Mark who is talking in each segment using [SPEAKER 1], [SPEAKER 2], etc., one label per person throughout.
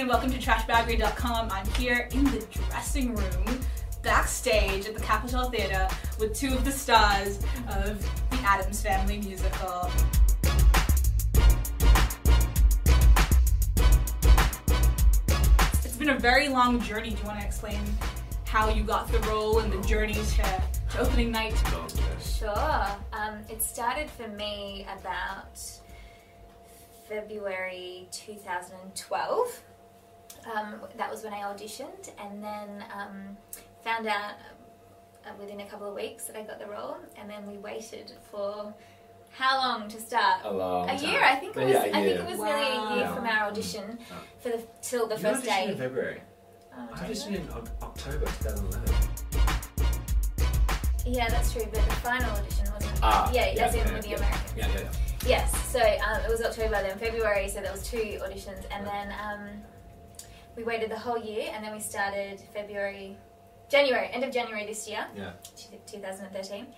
[SPEAKER 1] And welcome to trashbaggery.com. I'm here in the dressing room, backstage at the Capitol Theatre with two of the stars of the Addams Family musical. It's been a very long journey. Do you want to explain how you got the role and the journey to opening night?
[SPEAKER 2] Sure. It started for me about February 2012. That was when I auditioned, and then found out within a couple of weeks that I got the role, and then we waited for how long to start?
[SPEAKER 3] A
[SPEAKER 2] year. I think it was.
[SPEAKER 3] Yeah,
[SPEAKER 2] I think it was nearly a year from our audition till the first day.
[SPEAKER 3] You auditioned in February. I auditioned in October 2011.
[SPEAKER 2] Yeah, that's true. But the final audition wasn't. As in with the Americans.
[SPEAKER 3] Yeah.
[SPEAKER 2] Yes. So it was October, then February. So there was 2 auditions, and then. We waited the whole year, and then we started end of January this year, 2013.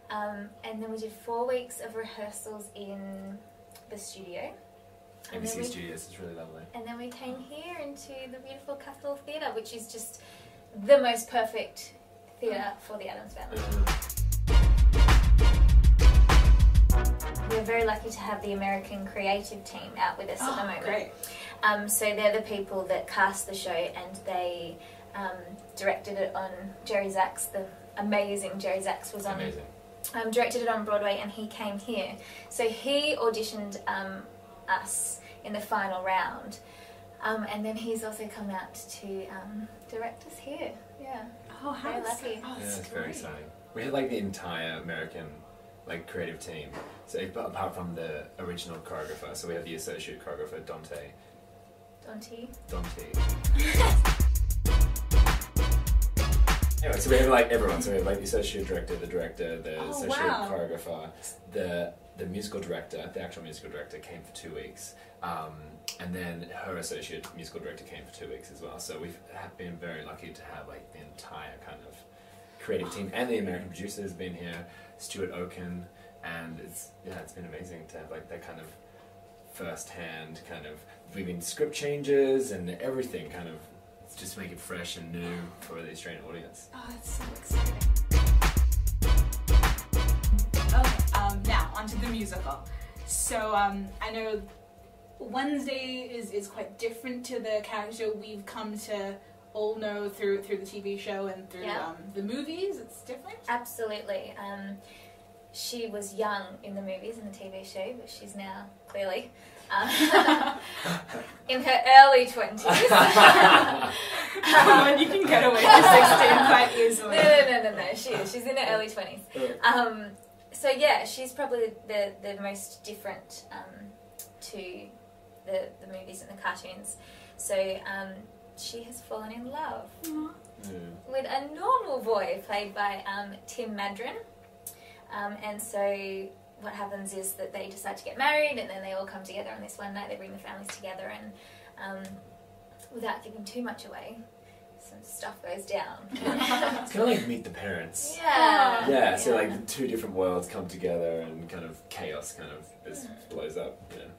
[SPEAKER 2] And then we did 4 weeks of rehearsals in the studio.
[SPEAKER 3] ABC Studios, it's really lovely.
[SPEAKER 2] And then we came here into the beautiful Capitol Theatre, which is just the most perfect theatre for the Addams family. We're very lucky to have the American creative team out with us at the moment.
[SPEAKER 1] Great.
[SPEAKER 2] So they're the people that cast the show, and they directed it on Jerry Zaks. The amazing Jerry Zaks was on. Directed it on Broadway, and he came here. So he auditioned us in the final round, and then he's also come out to direct us here. Yeah.
[SPEAKER 1] Oh, how
[SPEAKER 2] very lucky.
[SPEAKER 1] Oh,
[SPEAKER 3] yeah, it's very exciting. We had like the entire American creative team. So apart from the original choreographer, so we have the associate choreographer Dante. Anyway, so we have like everyone. So we have like the associate director, the associate choreographer, the musical director, the actual musical director came for 2 weeks, and then her associate musical director came for 2 weeks as well. So we've been very lucky to have like the entire kind of creative team, and the American producer has been here, Stuart Oaken, and it's been amazing to have like that kind of first-hand kind of weaving script changes and everything kind of just make it fresh and new for the Australian audience.
[SPEAKER 1] Oh, it's so exciting. Okay, now onto the musical. So I know Wednesday is quite different to the character we've come to all know through the TV show and through the movies. It's different?
[SPEAKER 2] Absolutely. She was young in the movies and the TV show, but she's now clearly in her early 20s.
[SPEAKER 1] Come on, you can get away with 16 quite easily.
[SPEAKER 2] No. She's in her early 20s. So yeah, she's probably the most different to the movies and the cartoons. So she has fallen in love with a normal boy played by Tim Madron. And so what happens is that they decide to get married, and then they all come together on this one night. They bring the families together, and without giving too much away, some stuff goes down.
[SPEAKER 3] It's kind of like Meet the Parents.
[SPEAKER 2] Yeah.
[SPEAKER 3] Yeah, so like the 2 different worlds come together, and kind of chaos kind of just blows up, you know.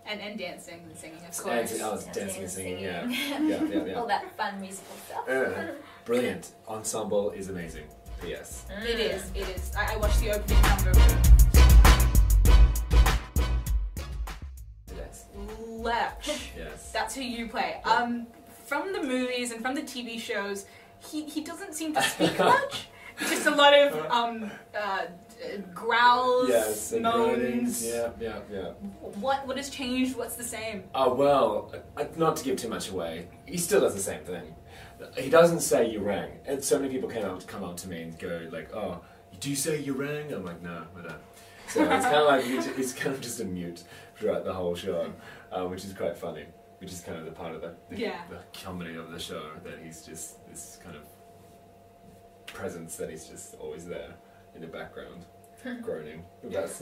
[SPEAKER 1] And dancing and singing, of course.
[SPEAKER 3] Dancing and singing, yeah.
[SPEAKER 2] All that fun musical stuff.
[SPEAKER 3] Brilliant. Ensemble is amazing. P.S.
[SPEAKER 1] It is. I watched the opening number. Lech.
[SPEAKER 3] Yes.
[SPEAKER 1] That's who you play. From the movies and from the TV shows, he doesn't seem to speak much. Just a lot of growls, moans.
[SPEAKER 3] Yeah.
[SPEAKER 1] What has changed? What's the same?
[SPEAKER 3] Oh, well, not to give too much away, he still does the same thing. He doesn't say you rang. And so many people come up to me and go like, oh, do you say you rang? I'm like, no, I don't. So it's kind of like, he's kind of just a mute throughout the whole show, which is quite funny. Which is kind of the part of the comedy of the show, that he's just this kind of presence that he's just always there in the background, groaning.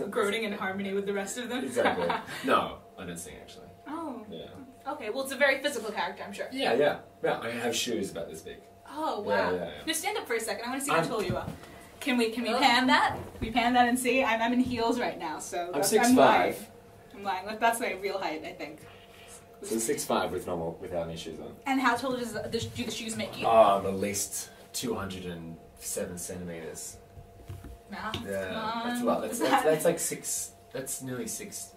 [SPEAKER 1] Groaning in harmony with the rest of them?
[SPEAKER 3] Exactly. No, I don't sing actually.
[SPEAKER 1] Oh.
[SPEAKER 3] Yeah.
[SPEAKER 1] Okay, well it's a very physical character, I'm sure.
[SPEAKER 3] Yeah. I have shoes about this big.
[SPEAKER 1] Oh wow!
[SPEAKER 3] Yeah.
[SPEAKER 1] Just stand up for a second. I want to see how tall you are. Can we
[SPEAKER 2] Oh.
[SPEAKER 1] pan that? Can we pan that and see? I'm in heels right now, so
[SPEAKER 3] I'm 6'5".
[SPEAKER 1] I'm lying. That's my real height, I think.
[SPEAKER 3] So 6'5" without any shoes on.
[SPEAKER 1] And how tall do the shoes make you?
[SPEAKER 3] At least 207 centimeters.
[SPEAKER 1] Nah,
[SPEAKER 3] Yeah,
[SPEAKER 1] come on.
[SPEAKER 3] that's a lot. That's like six. That's nearly 6'11".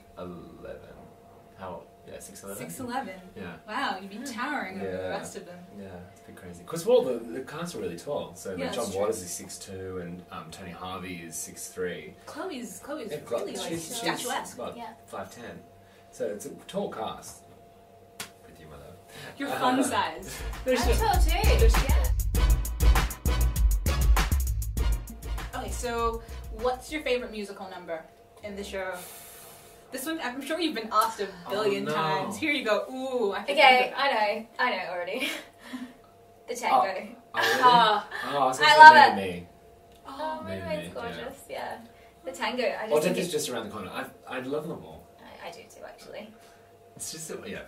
[SPEAKER 3] How? Yeah, 6'11".
[SPEAKER 1] 6'11".
[SPEAKER 3] Yeah.
[SPEAKER 1] Wow, you'd be towering over the
[SPEAKER 3] Yeah.
[SPEAKER 1] rest of them.
[SPEAKER 3] Yeah, it's a bit crazy. Because the cast are really tall. So
[SPEAKER 1] Yeah,
[SPEAKER 3] like John
[SPEAKER 1] that's true.
[SPEAKER 3] Wouters is 6'2", and Tony Harvey is 6'3".
[SPEAKER 1] Chloe's
[SPEAKER 3] Yeah,
[SPEAKER 1] really like
[SPEAKER 3] she's
[SPEAKER 1] statuesque.
[SPEAKER 3] what,
[SPEAKER 2] Yeah.
[SPEAKER 3] 5'10". So it's a tall cast. With you, mother.
[SPEAKER 1] You're fun size.
[SPEAKER 2] I'm tall too. Yeah.
[SPEAKER 1] Okay, so what's your favorite musical number in the show? This one, I'm sure you've been asked a billion
[SPEAKER 3] no.
[SPEAKER 1] times. Here you go. Ooh, I think
[SPEAKER 2] Okay, I know already. The tango.
[SPEAKER 3] Oh, really?
[SPEAKER 2] Oh,
[SPEAKER 3] I was
[SPEAKER 2] I
[SPEAKER 3] gonna
[SPEAKER 2] love
[SPEAKER 3] say
[SPEAKER 2] it.
[SPEAKER 3] Maybe Me.
[SPEAKER 2] Oh,
[SPEAKER 3] Maybe
[SPEAKER 2] my
[SPEAKER 3] me,
[SPEAKER 2] gorgeous. Yeah. The tango. I
[SPEAKER 3] Or
[SPEAKER 2] just think
[SPEAKER 3] Denver's just around the corner. I love them all.
[SPEAKER 2] I do too, actually.
[SPEAKER 3] It's just, yeah.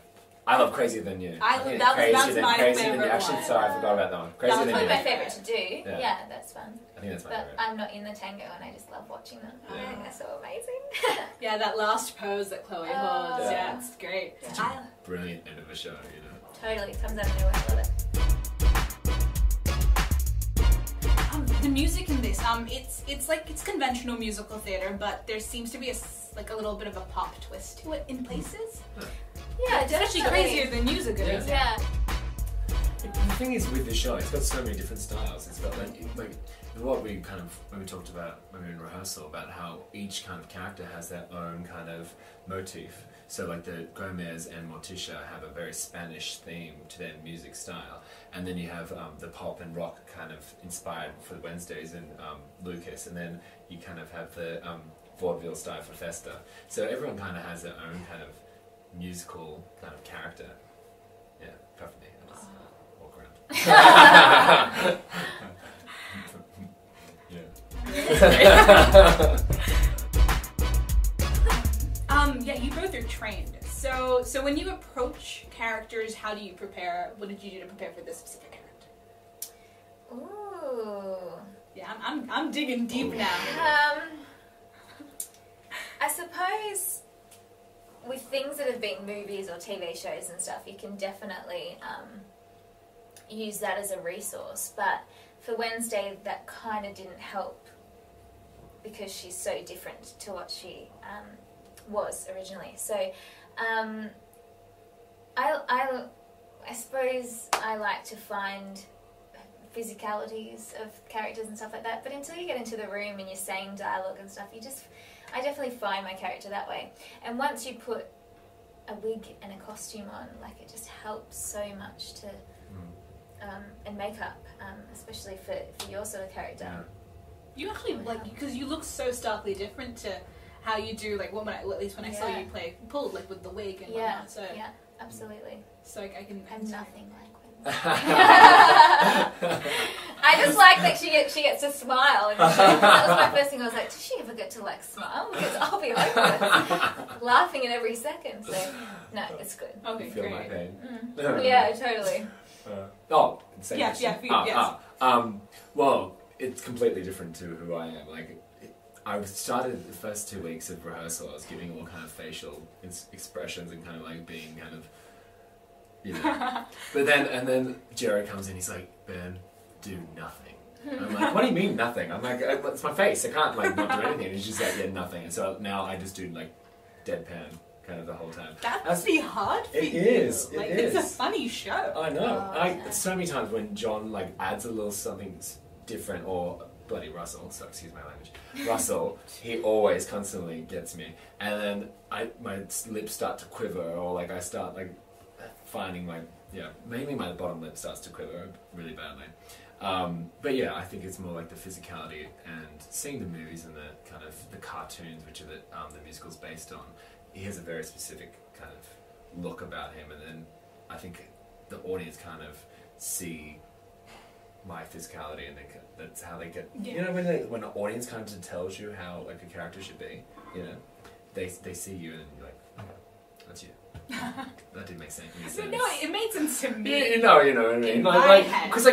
[SPEAKER 3] I love Crazier Than You.
[SPEAKER 1] I love-
[SPEAKER 3] think
[SPEAKER 1] that's
[SPEAKER 3] Crazier Than
[SPEAKER 1] my
[SPEAKER 3] Crazier Than
[SPEAKER 1] favorite
[SPEAKER 3] You. Actually,
[SPEAKER 1] one.
[SPEAKER 3] sorry, I forgot about that one. Crazier
[SPEAKER 1] That was
[SPEAKER 3] Than
[SPEAKER 2] Probably
[SPEAKER 3] You.
[SPEAKER 2] my favourite to do.
[SPEAKER 3] Yeah.
[SPEAKER 2] Yeah, that's fun.
[SPEAKER 3] I think that's my
[SPEAKER 2] But
[SPEAKER 3] favorite.
[SPEAKER 2] I'm not in the tango and I just love watching them. I
[SPEAKER 3] Yeah.
[SPEAKER 2] think they're so amazing.
[SPEAKER 1] Yeah, that last pose that Chloe holds.
[SPEAKER 2] Yeah.
[SPEAKER 1] Yeah, it's great.
[SPEAKER 2] Yeah.
[SPEAKER 3] Brilliant end of a show, you know.
[SPEAKER 2] Totally. Comes out of nowhere. I love it.
[SPEAKER 1] The music in this, it's conventional musical theatre, but there seems to be a little bit of a pop twist to it in places.
[SPEAKER 2] Yeah,
[SPEAKER 1] It's actually crazier than music is.
[SPEAKER 2] Yeah.
[SPEAKER 3] The thing is with this show, it's got so many different styles. It's got like what we kind of when we talked about when we were in rehearsal about how each kind of character has their own kind of motif. So like the Gomez and Morticia have a very Spanish theme to their music style, and then you have the pop and rock kind of inspired for the Wednesdays and Lucas, and then you kind of have the vaudeville style for Festa. So everyone kind of has their own kind of musical kind of character. Yeah, apart from me, I just walk around. Yeah.
[SPEAKER 1] Yeah, you both are trained. So when you approach characters, how do you prepare? What did you do to prepare for this specific character?
[SPEAKER 2] Ooh.
[SPEAKER 1] Yeah, I'm digging deep now.
[SPEAKER 2] I suppose with things that have been movies or TV shows and stuff, you can definitely use that as a resource. But for Wednesday, that kind of didn't help because she's so different to what she was originally. So I suppose I like to find physicalities of characters and stuff like that, but until you get into the room and you're saying dialogue and stuff, I definitely find my character that way. And once you put a wig and a costume on, like, it just helps so much to and makeup, especially for your sort of character.
[SPEAKER 3] Yeah.
[SPEAKER 1] You actually because you look so starkly different to how you do, like, at least when I saw you play pulled, like, with the wig and whatnot. So
[SPEAKER 2] yeah, absolutely.
[SPEAKER 1] So I can.
[SPEAKER 2] I'm nothing like I just like that she gets to smile. And that was my first thing. I was like, does she ever get to like smile? Because I'll be hopeless, laughing at every second. So no, it's good.
[SPEAKER 1] Okay,
[SPEAKER 3] You feel
[SPEAKER 1] great.
[SPEAKER 3] my pain.
[SPEAKER 2] Yeah, totally.
[SPEAKER 3] Same
[SPEAKER 1] Yeah,
[SPEAKER 3] question.
[SPEAKER 1] yes.
[SPEAKER 3] Well, it's completely different to who I am. Like, I started the first 2 weeks of rehearsal. I was giving all kind of facial expressions and kind of like being kind of, you know. But then Jerry comes in. He's like, Ben, do nothing. And I'm like, what do you mean nothing? I'm like, it's my face. I can't like not do anything. And he's just like, yeah, nothing. And so now I just do like deadpan kind of the whole time.
[SPEAKER 1] That must be hard for you.
[SPEAKER 3] It is.
[SPEAKER 1] Like,
[SPEAKER 3] It is.
[SPEAKER 1] it's a funny show.
[SPEAKER 3] I know.
[SPEAKER 2] Oh,
[SPEAKER 3] So many times when John like adds a little something different, or bloody Russell, so excuse my language, Russell, he always constantly gets me, and then my lips start to quiver, or like I start like finding mainly my bottom lip starts to quiver really badly. But yeah, I think it's more like the physicality and seeing the movies and the kind of the cartoons, which are the musical's based on. He has a very specific kind of look about him, and then I think the audience kind of see my physicality, and that's how they get.
[SPEAKER 1] Yeah.
[SPEAKER 3] You know, when an audience kind of tells you how like a character should be, you know, they see you and you're like, okay, got you. That didn't make sense.
[SPEAKER 1] No, it made sense to me.
[SPEAKER 3] You know what I mean?
[SPEAKER 1] In
[SPEAKER 3] Like,
[SPEAKER 1] my head.
[SPEAKER 3] because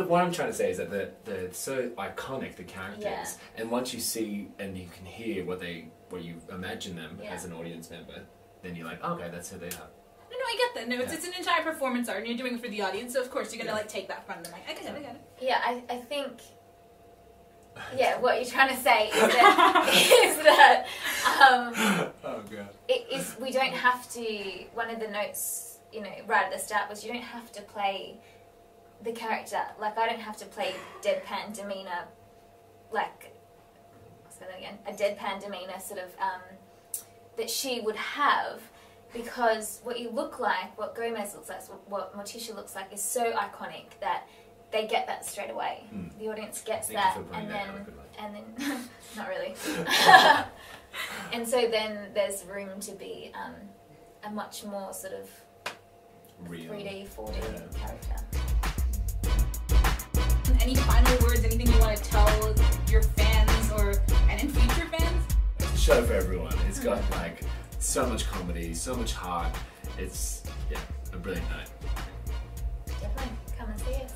[SPEAKER 3] what I'm trying to say is that they're so iconic, the characters, and once you see and you can hear what you imagine them as an audience member, then you're like, okay, that's who they are.
[SPEAKER 1] No, I get that. No, it's an entire performance art, and you're doing it for the audience, so of course you're gonna like take that from them. Like, I get it.
[SPEAKER 2] Yeah, I think. Yeah, what you're trying to say is that
[SPEAKER 3] oh god.
[SPEAKER 2] We don't have to. One of the notes, right at the start was you don't have to play the character. Like I don't have to play deadpan demeanor. Like, I'll say that again. A deadpan demeanor sort of that she would have, because what you look like, what Gomez looks like, what Morticia looks like, is so iconic that they get that straight away. The audience gets that, and then not really. And so then there's room to be a much more sort of real 3D, 4D character.
[SPEAKER 1] Any final words? Anything you want to tell your fans and future fans?
[SPEAKER 3] It's a show for everyone. It's got like so much comedy, so much heart. It's a brilliant night.
[SPEAKER 2] Definitely come and see us.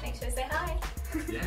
[SPEAKER 2] Make sure to say hi.
[SPEAKER 3] Yeah.